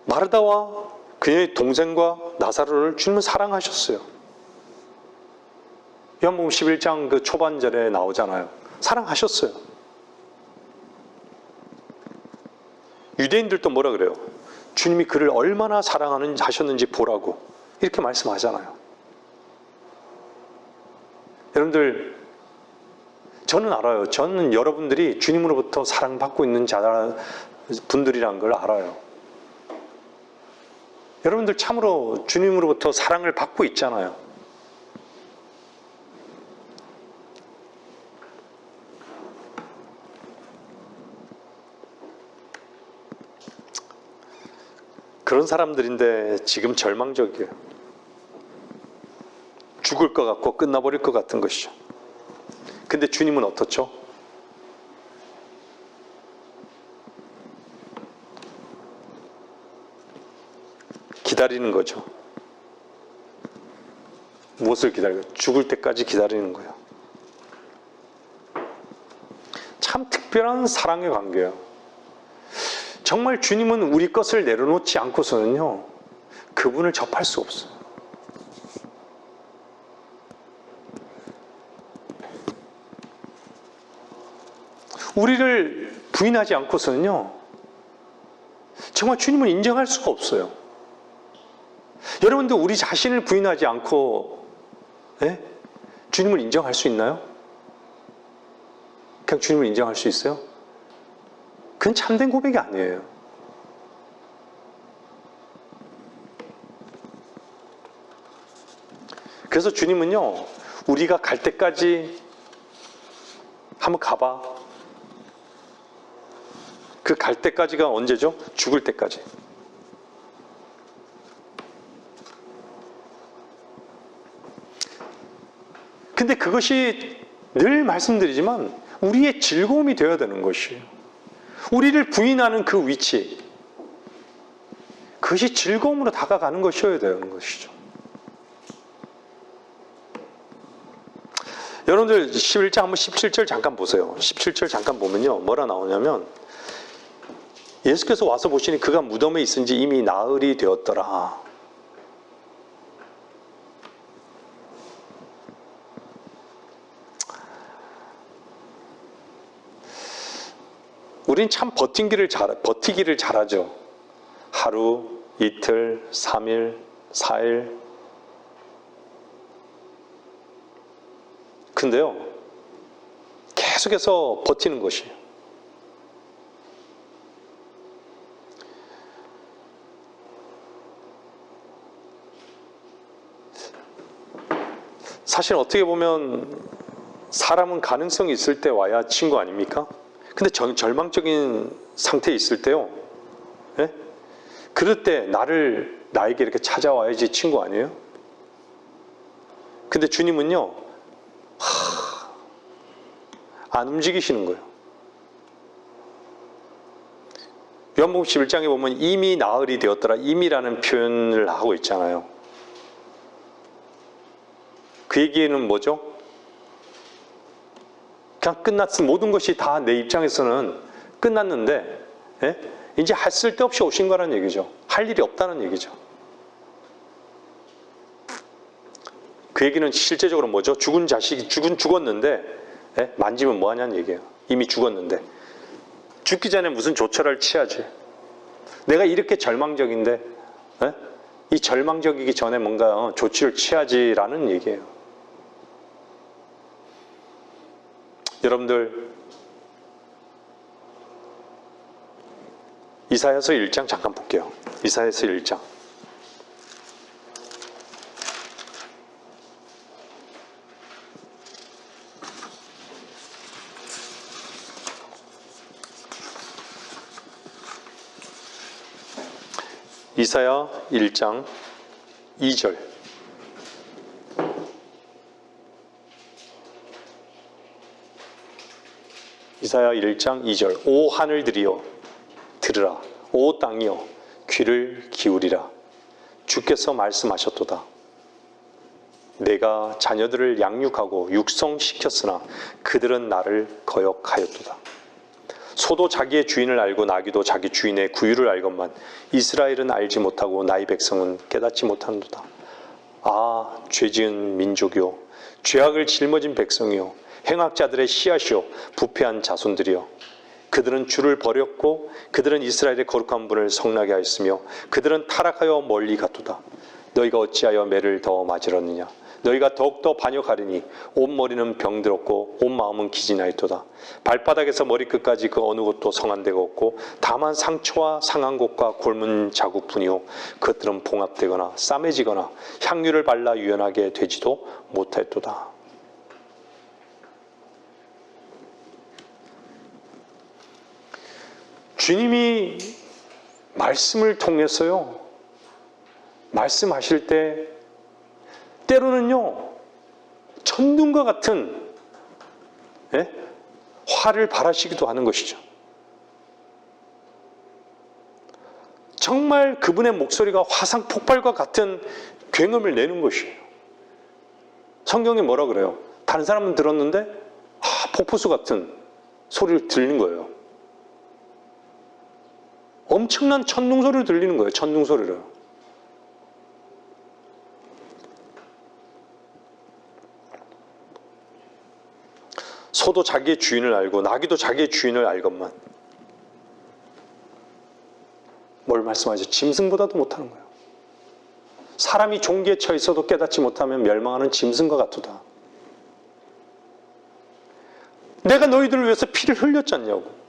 Speaker 1: 마르다와 그녀의 동생과 나사로를 주님은 사랑하셨어요. 요한복음 11장 그 초반절에 나오잖아요. 사랑하셨어요. 유대인들도 뭐라 그래요? 주님이 그를 얼마나 사랑하셨는지 보라고 이렇게 말씀하잖아요. 여러분들, 저는 알아요. 저는 여러분들이 주님으로부터 사랑받고 있는 분들이란 걸 알아요. 여러분들 참으로 주님으로부터 사랑을 받고 있잖아요. 그런 사람들인데 지금 절망적이에요. 죽을 것 같고 끝나버릴 것 같은 것이죠. 근데 주님은 어떻죠? 기다리는 거죠. 무엇을 기다려요? 죽을 때까지 기다리는 거예요. 참 특별한 사랑의 관계예요. 정말 주님은 우리 것을 내려놓지 않고서는요, 그분을 접할 수 없어요. 우리를 부인하지 않고서는요, 정말 주님을 인정할 수가 없어요. 여러분들 우리 자신을 부인하지 않고 주님을 인정할 수 있나요? 그냥 주님을 인정할 수 있어요? 그건 참된 고백이 아니에요. 그래서 주님은요, 우리가 갈 때까지 한번 가봐. 그 갈 때까지가 언제죠? 죽을 때까지. 근데 그것이 늘 말씀드리지만 우리의 즐거움이 되어야 되는 것이에요. 우리를 부인하는 그 위치, 그것이 즐거움으로 다가가는 것이어야 되는 것이죠. 여러분들 11장 한번 17절 잠깐 보세요. 17절 잠깐 보면요, 뭐라 나오냐면 예수께서 와서 보시니 그가 무덤에 있은 지 이미 나흘이 되었더라. 우린 참 버티기를 잘하죠. 하루, 이틀, 3일, 4일. 근데요, 계속해서 버티는 것이에요. 사실 어떻게 보면 사람은 가능성이 있을 때 와야 친구 아닙니까? 근데 절망적인 상태에 있을 때요, 그럴 때 나에게 이렇게 찾아와야지 친구 아니에요? 근데 주님은요, 안 움직이시는 거예요. 요한복음 11장에 보면 이미 나흘이 되었더라, 이미라는 표현을 하고 있잖아요. 그 얘기는 뭐죠? 그냥 끝났어. 모든 것이 다 내 입장에서는 끝났는데 이제 할 쓸데없이 오신 거라는 얘기죠. 할 일이 없다는 얘기죠. 그 얘기는 실제적으로 뭐죠? 죽은 자식이 죽었는데 만지면 뭐하냐는 얘기예요. 이미 죽었는데 죽기 전에 무슨 조처를 취하지. 내가 이렇게 절망적인데 이 절망적이기 전에 뭔가 조치를 취하지라는 얘기예요. 여러분들, 이사야서 1장 잠깐 볼게요. 이사야서 1장. 이사야 1장 2절. 이사야 1장 2절. 오 하늘들이여 들으라. 오 땅이여 귀를 기울이라. 주께서 말씀하셨도다. 내가 자녀들을 양육하고 육성시켰으나 그들은 나를 거역하였도다. 소도 자기의 주인을 알고 나귀도 자기 주인의 구유를 알건만 이스라엘은 알지 못하고 나의 백성은 깨닫지 못하는도다. 아, 죄지은 민족이요 죄악을 짊어진 백성이요 행악자들의 씨앗이요 부패한 자손들이요 그들은 주를 버렸고 그들은 이스라엘의 거룩한 분을 성나게 하였으며 그들은 타락하여 멀리 갔도다. 너희가 어찌하여 매를 더 맞으렸느냐. 너희가 더욱더 반역하리니 온 머리는 병들었고 온 마음은 기진하였도다. 발바닥에서 머리끝까지 그 어느 곳도 성한 데가 없고 다만 상처와 상한 곳과 골문 자국뿐이요 그것들은 봉합되거나 싸매지거나 향유를 발라 유연하게 되지도 못하였도다. 주님이 말씀을 통해서요 말씀하실 때 때로는요 천둥과 같은 화를 발하시기도 하는 것이죠. 정말 그분의 목소리가 화상 폭발과 같은 굉음을 내는 것이에요. 성경에 뭐라 그래요? 다른 사람은 들었는데 폭포수 같은 소리를 들리는 거예요. 엄청난 천둥 소리를 들리는 거예요. 천둥 소리를. 소도 자기의 주인을 알고 나귀도 자기의 주인을 알건만 뭘 말씀하죠? 짐승보다도 못하는 거예요. 사람이 종기에 처 있어도 깨닫지 못하면 멸망하는 짐승과 같도다. 내가 너희들을 위해서 피를 흘렸지 않냐고.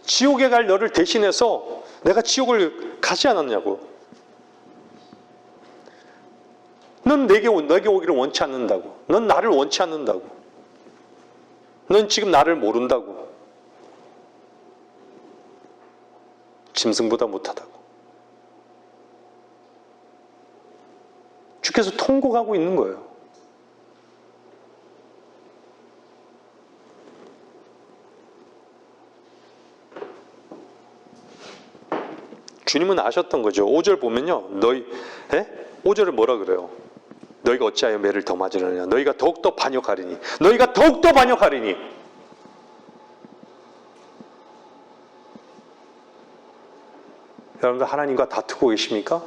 Speaker 1: 지옥에 갈 너를 대신해서 내가 지옥을 가지 않았냐고. 넌 내게 오기를 원치 않는다고. 넌 나를 원치 않는다고. 넌 지금 나를 모른다고. 짐승보다 못하다고. 주께서 통곡하고 있는 거예요. 주님은 아셨던 거죠. 5절 보면요. 5절을 뭐라 그래요? 너희가 어찌하여 매를 더 맞으려냐. 너희가 더욱더 반역하리니. 너희가 더욱더 반역하리니. 여러분들 하나님과 다투고 계십니까?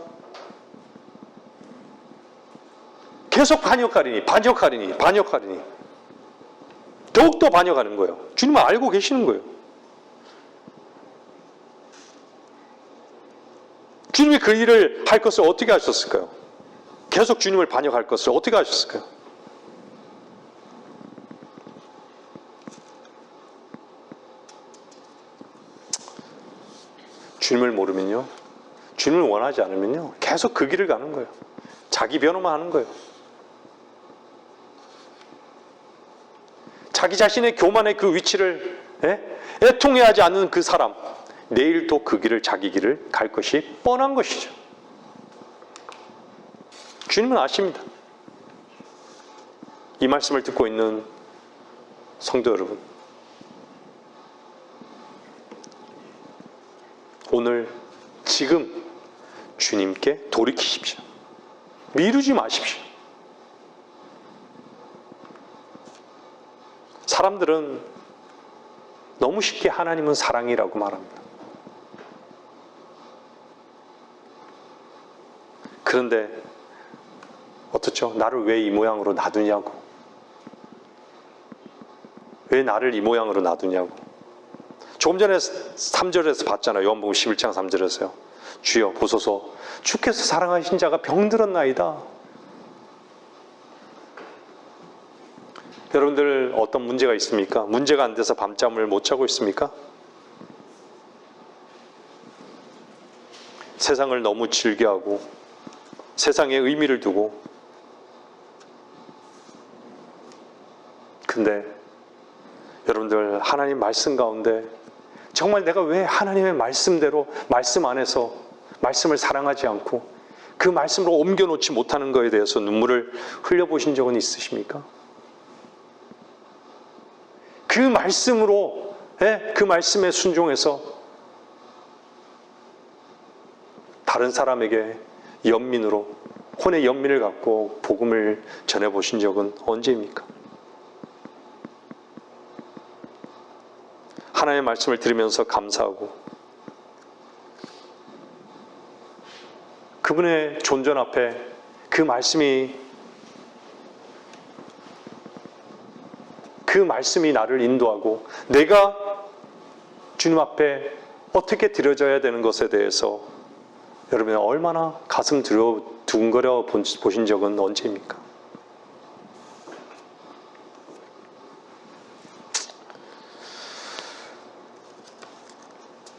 Speaker 1: 계속 반역하리니. 더욱더 반역하는 거예요. 주님은 알고 계시는 거예요. 주님이 그 일을 할 것을 어떻게 하셨을까요? 계속 주님을 반역할 것을 어떻게 하셨을까요? 주님을 모르면요, 주님을 원하지 않으면요, 계속 그 길을 가는 거예요. 자기 변호만 하는 거예요. 자기 자신의 교만의 그 위치를 애통해하지 않는 그 사람, 내일도 그 길을, 자기 길을 갈 것이 뻔한 것이죠. 주님은 아십니다. 이 말씀을 듣고 있는 성도 여러분, 오늘 지금 주님께 돌이키십시오. 미루지 마십시오. 사람들은 너무 쉽게 하나님은 사랑이라고 말합니다. 그런데 어떻죠? 나를 왜 이 모양으로 놔두냐고. 왜 나를 이 모양으로 놔두냐고. 조금 전에 3절에서 봤잖아요. 요한복음 11장 3절에서요. 주여 보소서 주께서 사랑하신 자가 병들었나이다. 여러분들 어떤 문제가 있습니까? 문제가 안 돼서 밤잠을 못 자고 있습니까? 세상을 너무 즐겨하고 세상에 의미를 두고, 근데 여러분들 하나님 말씀 가운데 정말 내가 왜 하나님의 말씀대로, 말씀 안에서 말씀을 사랑하지 않고 그 말씀으로 옮겨놓지 못하는 것에 대해서 눈물을 흘려보신 적은 있으십니까? 그 말씀으로, 그 말씀에 순종해서 다른 사람에게 연민으로, 혼의 연민을 갖고 복음을 전해보신 적은 언제입니까? 하나님의 말씀을 들으면서 감사하고 그분의 존전 앞에 그 말씀이 나를 인도하고 내가 주님 앞에 어떻게 드려져야 되는 것에 대해서 여러분이 얼마나 가슴 두근거려 보신 적은 언제입니까?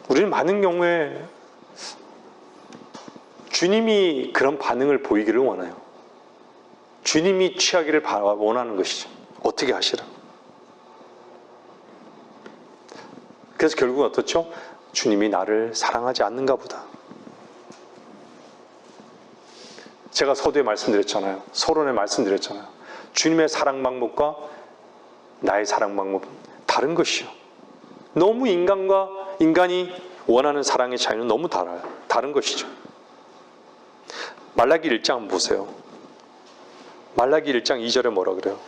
Speaker 1: 우리는 많은 경우에 주님이 그런 반응을 보이기를 원해요. 주님이 취하기를 원하는 것이죠. 어떻게 하시라. 그래서 결국은 어떻죠? 주님이 나를 사랑하지 않는가 보다. 제가 서두에 말씀드렸잖아요. 서론에 말씀드렸잖아요. 주님의 사랑 방법과 나의 사랑 방법은 다른 것이요. 너무 인간이 원하는 사랑의 차이는 너무 달라요. 다른 것이죠. 말라기 1장 한번 보세요. 말라기 1장 2절에 뭐라 그래요?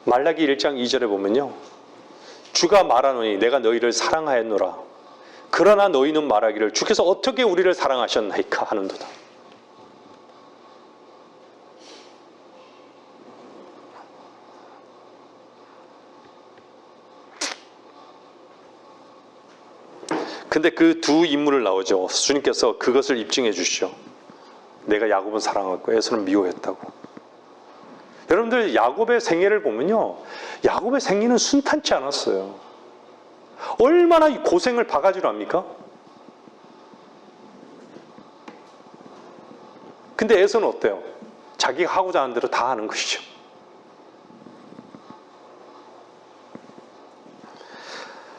Speaker 1: 말라기 1장 2절에 보면요. 주가 말하노니 내가 너희를 사랑하였노라. 그러나 너희는 말하기를 주께서 어떻게 우리를 사랑하셨나이까 하는도다. 근데 그 두 인물을 나오죠. 주님께서 그것을 입증해 주시죠. 내가 야곱은 사랑하고 에서는 미워했다고. 여러분들 야곱의 생애를 보면요. 야곱의 생애는 순탄치 않았어요. 얼마나 고생을 바가지로 합니까? 근데 에서는 어때요? 자기가 하고자 하는 대로 다 하는 것이죠.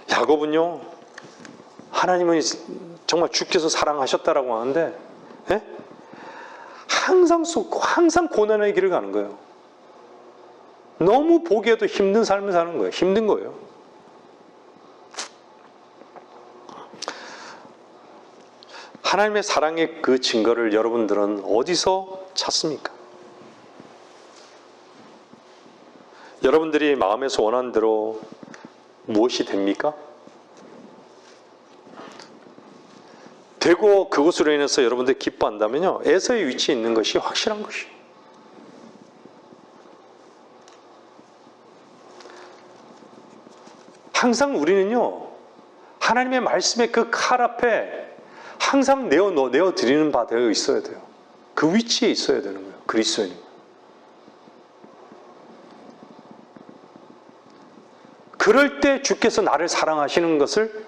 Speaker 1: 야곱은요. 하나님은 정말 주께서 사랑하셨다라고 하는데 예? 항상 고난의 길을 가는 거예요. 너무 보기에도 힘든 삶을 사는 거예요. 힘든 거예요. 하나님의 사랑의 그 증거를 여러분들은 어디서 찾습니까? 여러분들이 마음에서 원하는 대로 무엇이 됩니까? 되고 그것으로 인해서 여러분들이 기뻐한다면요. 에서의 위치에 있는 것이 확실한 것이에요. 항상 우리는요. 하나님의 말씀의 그 칼 앞에 항상 내어 드리는 바 되어 있어야 돼요. 그 위치에 있어야 되는 거예요. 그리스도인. 그럴 때 주께서 나를 사랑하시는 것을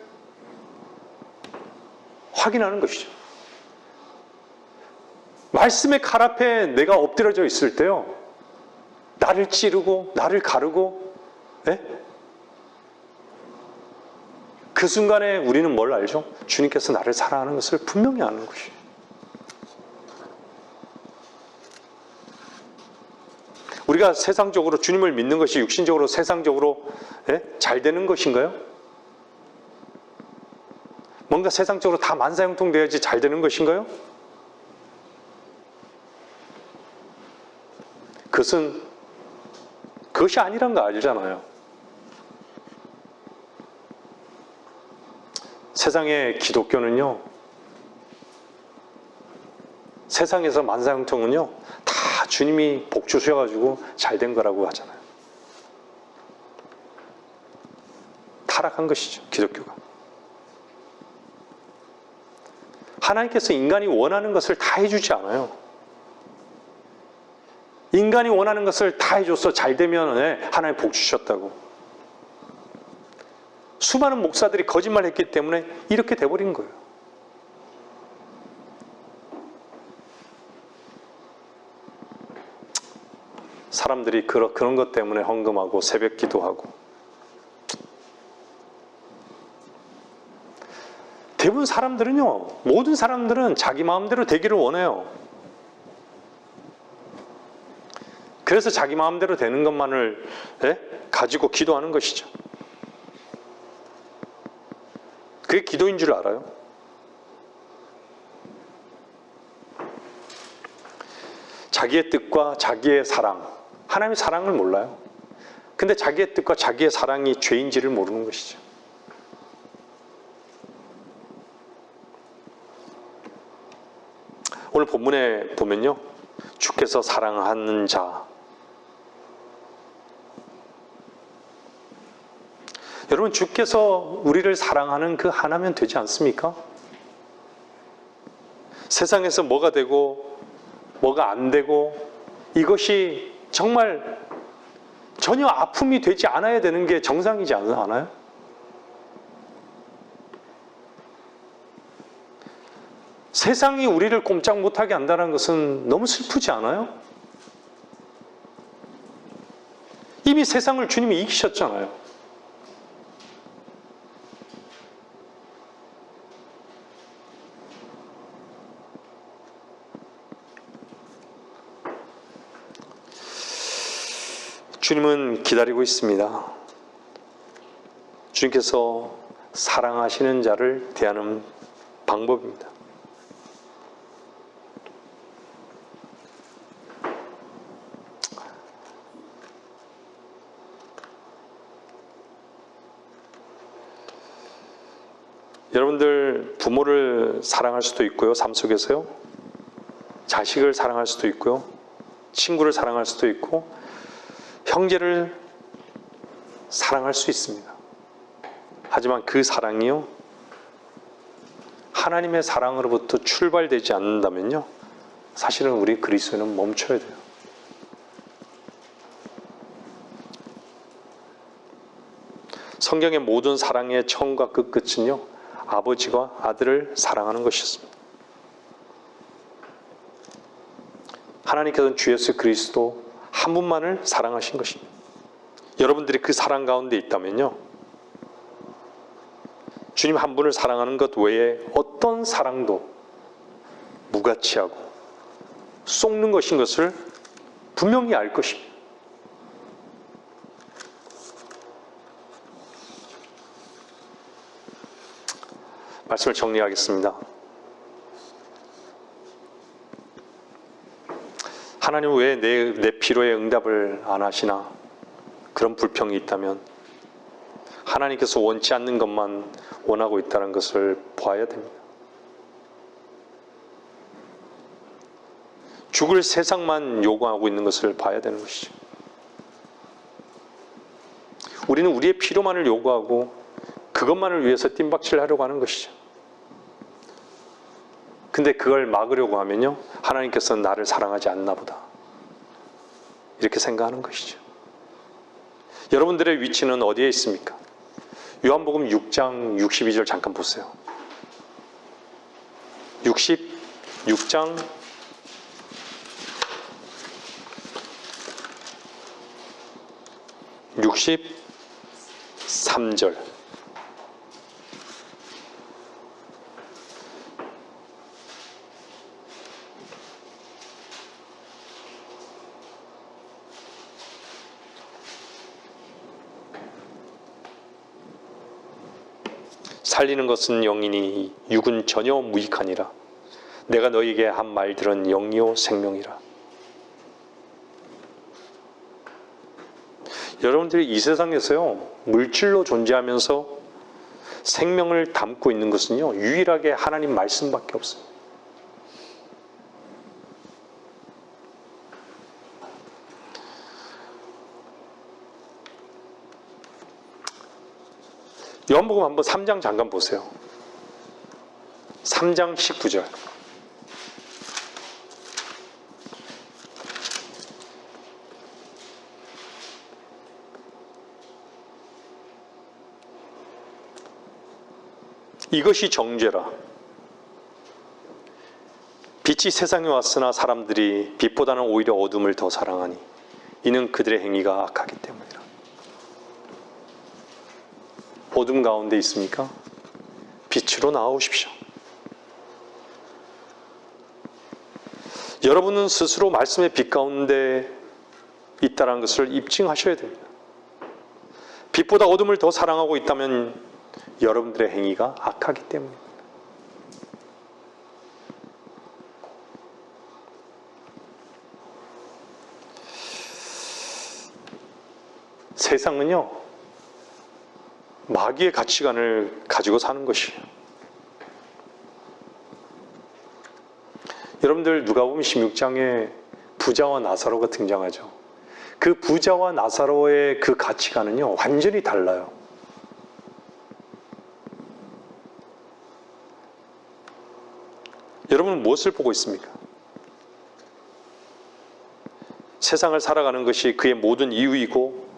Speaker 1: 확인하는 것이죠. 말씀의 칼 앞에 내가 엎드려져 있을 때요. 나를 찌르고 나를 가르고 그 순간에 우리는 뭘 알죠? 주님께서 나를 사랑하는 것을 분명히 아는 것이에요. 우리가 세상적으로 주님을 믿는 것이 육신적으로 세상적으로 잘 되는 것인가요? 뭔가 세상적으로 다 만사형통돼야지 잘 되는 것인가요? 그것이 아니란 거 알잖아요. 세상의 기독교는요, 세상에서 만사형통은요, 다 주님이 복 주셔가지고 잘 된 거라고 하잖아요. 타락한 것이죠, 기독교가. 하나님께서 인간이 원하는 것을 다 해주지 않아요. 인간이 원하는 것을 다 해줘서 잘 되면 하나님 복 주셨다고. 수많은 목사들이 거짓말했기 때문에 이렇게 돼버린 거예요. 사람들이 그런 것 때문에 헌금하고 새벽 기도하고 대부분 사람들은요, 모든 사람들은 자기 마음대로 되기를 원해요. 그래서 자기 마음대로 되는 것만을 가지고 기도하는 것이죠. 그게 기도인 줄 알아요? 자기의 뜻과 자기의 사랑, 하나님의 사랑을 몰라요. 근데 자기의 뜻과 자기의 사랑이 죄인지를 모르는 것이죠. 오늘 본문에 보면요, 주께서 사랑하는 자. 여러분, 주께서 우리를 사랑하는 그 하나면 되지 않습니까? 세상에서 뭐가 되고 뭐가 안 되고 이것이 정말 전혀 아픔이 되지 않아야 되는 게 정상이지 않아요? 세상이 우리를 꼼짝 못하게 한다는 것은 너무 슬프지 않아요? 이미 세상을 주님이 이기셨잖아요. 주님은 기다리고 있습니다. 주님께서 사랑하시는 자를 대하는 방법입니다. 여러분들 부모를 사랑할 수도 있고요. 삶 속에서요. 자식을 사랑할 수도 있고요. 친구를 사랑할 수도 있고 형제를 사랑할 수 있습니다. 하지만 그 사랑이요, 하나님의 사랑으로부터 출발되지 않는다면요, 사실은 우리 그리스도인은 멈춰야 돼요. 성경의 모든 사랑의 처음과 끝은요, 아버지가 아들을 사랑하는 것이었습니다. 하나님께서는 주 예수 그리스도 한 분만을 사랑하신 것입니다. 여러분들이 그 사랑 가운데 있다면요, 주님 한 분을 사랑하는 것 외에 어떤 사랑도 무가치하고 속는 것인 것을 분명히 알 것입니다. 말씀을 정리하겠습니다. 하나님은 왜 내 필요에 응답을 안 하시나? 그런 불평이 있다면 하나님께서 원치 않는 것만 원하고 있다는 것을 봐야 됩니다. 죽을 세상만 요구하고 있는 것을 봐야 되는 것이죠. 우리는 우리의 필요만을 요구하고 그것만을 위해서 뜀박질 하려고 하는 것이죠. 근데 그걸 막으려고 하면요, 하나님께서는 나를 사랑하지 않나 보다, 이렇게 생각하는 것이죠. 여러분들의 위치는 어디에 있습니까? 요한복음 6장 62절 잠깐 보세요. 6장 63절. 살리는 것은 영이니 육은 전혀 무익하니라. 내가 너희에게 한 말들은 영이요 생명이라. 여러분들이 이 세상에서요, 물질로 존재하면서 생명을 담고 있는 것은요, 유일하게 하나님 말씀밖에 없어요. 요한복음 한번 3장 잠깐 보세요. 3장 19절. 이것이 정죄라. 빛이 세상에 왔으나 사람들이 빛보다는 오히려 어둠을 더 사랑하니 이는 그들의 행위가 악하기 때문이라. 어둠 가운데 있습니까? 빛으로 나오십시오. 여러분은 스스로 말씀의 빛 가운데 있다는 것을 입증하셔야 됩니다. 빛보다 어둠을 더 사랑하고 있다면 여러분들의 행위가 악하기 때문입니다. 세상은요, 마귀의 가치관을 가지고 사는 것이에요. 여러분들 누가복음 16장에 부자와 나사로가 등장하죠. 그 부자와 나사로의 그 가치관은요, 완전히 달라요. 여러분은 무엇을 보고 있습니까? 세상을 살아가는 것이 그의 모든 이유이고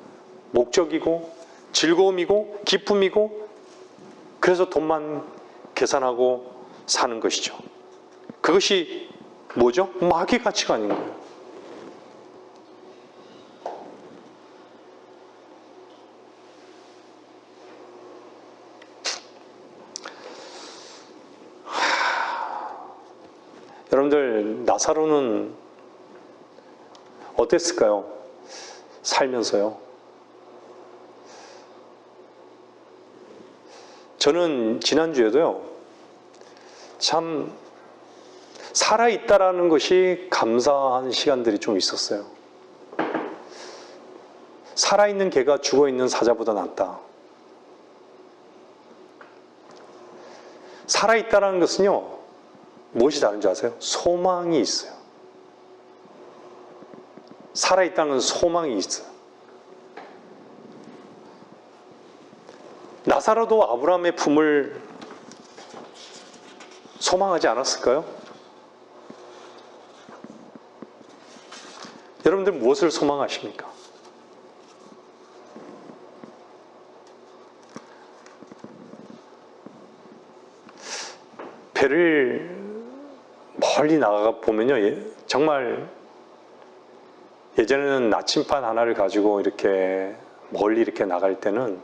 Speaker 1: 목적이고 즐거움이고 기쁨이고 그래서 돈만 계산하고 사는 것이죠. 그것이 뭐죠? 마귀 가치관인 거예요. 여러분들 나사로는 어땠을까요? 살면서요. 저는 지난주에도요, 참 살아있다라는 것이 감사한 시간들이 좀 있었어요. 살아있는 개가 죽어있는 사자보다 낫다. 살아있다라는 것은요, 무엇이 다른지 아세요? 소망이 있어요. 살아있다는 건 소망이 있어요. 나사로도 아브라함의 품을 소망하지 않았을까요? 여러분들 무엇을 소망하십니까? 배를 멀리 나가 보면요, 정말 예전에는 나침반 하나를 가지고 이렇게 멀리 이렇게 나갈 때는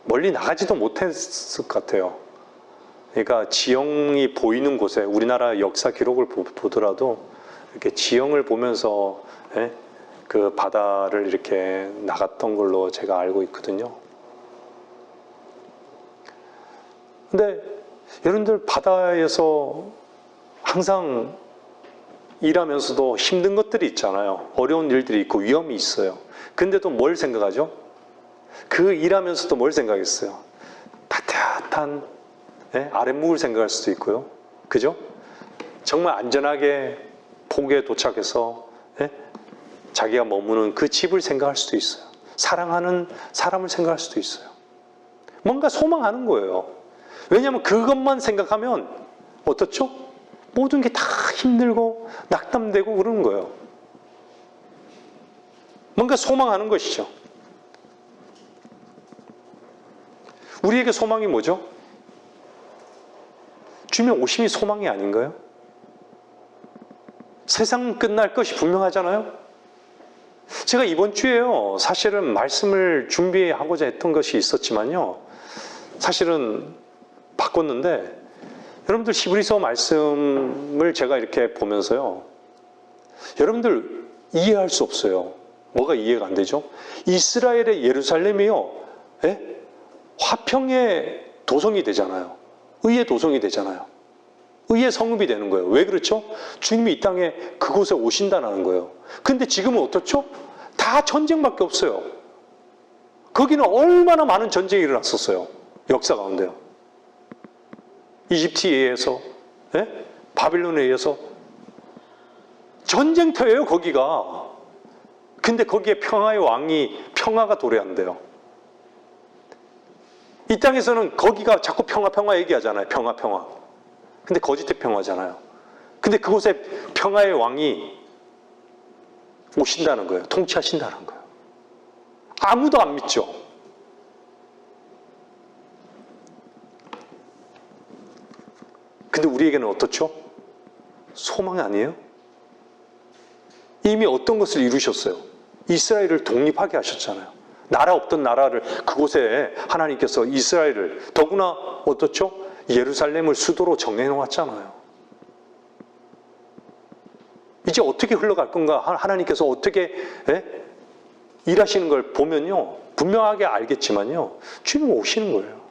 Speaker 1: 멀리 나가지도 못했을 것 같아요. 그러니까 지형이 보이는 곳에 우리나라 역사 기록을 보더라도 이렇게 지형을 보면서 그 바다를 이렇게 나갔던 걸로 제가 알고 있거든요. 근데 여러분들 바다에서 항상 일하면서도 힘든 것들이 있잖아요. 어려운 일들이 있고 위험이 있어요. 근데도 뭘 생각하죠? 그 일하면서도 뭘 생각했어요? 따뜻한 아랫목을 생각할 수도 있고요. 그죠? 정말 안전하게 포구에 도착해서 자기가 머무는 그 집을 생각할 수도 있어요. 사랑하는 사람을 생각할 수도 있어요. 뭔가 소망하는 거예요. 왜냐하면 그것만 생각하면 어떻죠? 모든 게 다 힘들고 낙담되고 그러는 거예요. 뭔가 소망하는 것이죠. 우리에게 소망이 뭐죠? 주님의 오심이 소망이 아닌가요? 세상 끝날 것이 분명하잖아요. 제가 이번 주에요, 사실은 말씀을 준비하고자 했던 것이 있었지만요, 사실은 바꿨는데, 여러분들 히브리서 말씀을 제가 이렇게 보면서요, 여러분들 이해할 수 없어요. 뭐가 이해가 안 되죠? 이스라엘의 예루살렘이요, 화평의 도성이 되잖아요. 의의 도성이 되잖아요. 의의 성읍이 되는 거예요. 왜 그렇죠? 주님이 이 땅에 그곳에 오신다는 거예요. 근데 지금은 어떻죠? 다 전쟁밖에 없어요. 거기는 얼마나 많은 전쟁이 일어났었어요. 역사 가운데요. 이집트에 의해서, 바빌론에 의해서 전쟁터예요, 거기가. 근데 거기에 평화의 왕이 평화가 도래한대요. 이 땅에서는 거기가 자꾸 평화 얘기하잖아요. 평화. 근데 거짓의 평화잖아요. 근데 그곳에 평화의 왕이 오신다는 거예요. 통치하신다는 거예요. 아무도 안 믿죠. 근데 우리에게는 어떻죠? 소망이 아니에요? 이미 어떤 것을 이루셨어요? 이스라엘을 독립하게 하셨잖아요. 나라 없던 나라를 그곳에 하나님께서 이스라엘을 더구나 어떻죠? 예루살렘을 수도로 정해놓았잖아요. 이제 어떻게 흘러갈 건가? 하나님께서 어떻게 일하시는 걸 보면요, 분명하게 알겠지만요, 주님 오시는 거예요.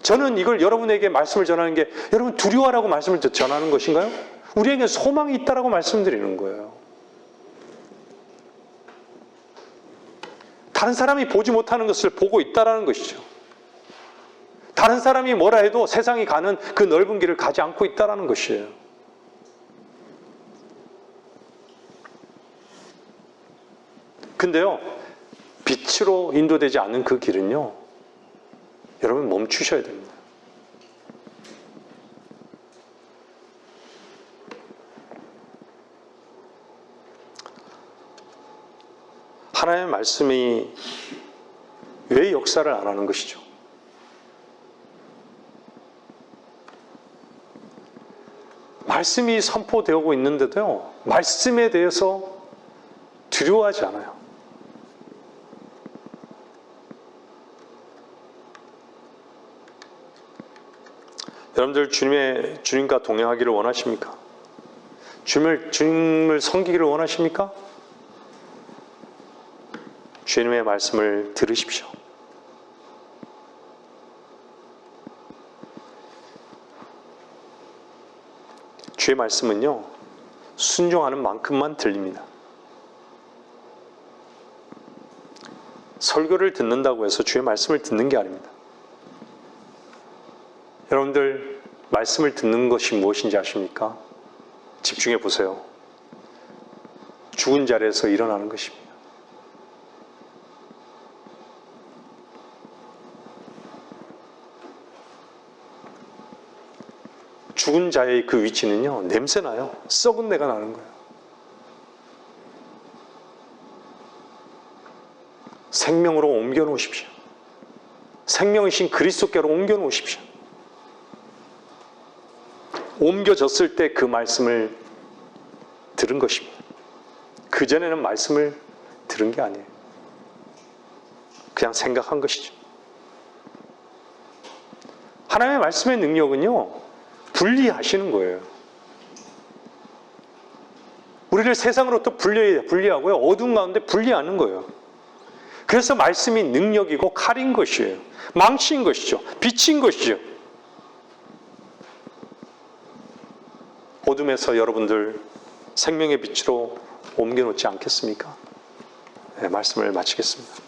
Speaker 1: 저는 이걸 여러분에게 말씀을 전하는 게 여러분 두려워하라고 말씀을 전하는 것인가요? 우리에게 소망이 있다라고 말씀드리는 거예요. 다른 사람이 보지 못하는 것을 보고 있다라는 것이죠. 다른 사람이 뭐라 해도 세상이 가는 그 넓은 길을 가지 않고 있다라는 것이에요. 근데요, 빛으로 인도되지 않는 그 길은요, 여러분 멈추셔야 됩니다. 하나님의 말씀이 왜 역사를 안 하는 것이죠? 말씀이 선포되고 있는데도요, 말씀에 대해서 두려워하지 않아요. 여러분들 주님과 동행하기를 원하십니까? 주님을 섬기기를 원하십니까? 주님의 말씀을 들으십시오. 주의 말씀은요, 순종하는 만큼만 들립니다. 설교를 듣는다고 해서 주의 말씀을 듣는 게 아닙니다. 여러분들 말씀을 듣는 것이 무엇인지 아십니까? 집중해 보세요. 죽은 자리에서 일어나는 것입니다. 죽은 자의 그 위치는요, 냄새나요. 썩은 내가 나는 거예요. 생명으로 옮겨 놓으십시오. 생명이신 그리스도께로 옮겨 놓으십시오. 옮겨졌을 때 그 말씀을 들은 것입니다. 그전에는 말씀을 들은 게 아니에요. 그냥 생각한 것이죠. 하나님의 말씀의 능력은요, 분리하시는 거예요. 우리를 세상으로부터 분리하고요, 어두운 가운데 분리하는 거예요. 그래서 말씀이 능력이고 칼인 것이에요. 망치인 것이죠. 빛인 것이죠. 어둠에서 여러분들 생명의 빛으로 옮겨놓지 않겠습니까? 네, 말씀을 마치겠습니다.